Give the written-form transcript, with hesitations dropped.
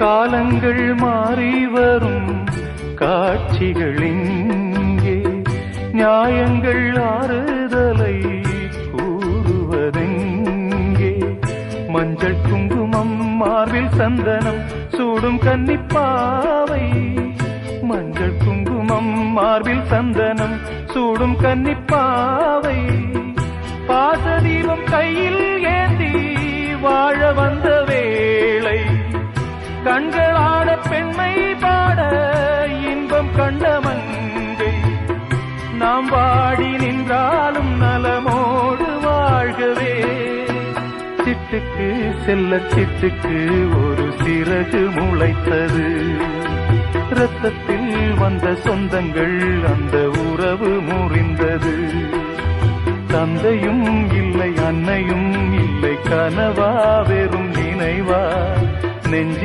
காலங்கள் மாறி வரும் காட்சிகள் இங்கே, நியாயங்கள் ஆறுதலை கூறுவதெங்கே. மஞ்சள் குங்குமம் மார்பில் சந்தனம் சூடும் கன்னிப்பாவை, மஞ்சள் குங்குமம் மார்பில் சந்தனம் சூடும் கன்னிப்பாவை. பாசதீபம் கையில் ஏந்தி வாழ வந்த வேளை, கண்களாட பெண்மை பாட இன்பம் கண்ட மங்கை. நாம் வாடி நின்றாலும் நலமோடு வாழ்கவே. சிட்டுக்கு செல்ல சிட்டுக்கு ஒரு சிறகு முளைத்தது, இரத்தத்தில் வந்த சொந்தங்கள் அந்த உறவு முறிந்தது. தந்தையும் இல்லை அன்னையும் இல்லை, கனவா வெறும் நினைவா நெஞ்சில்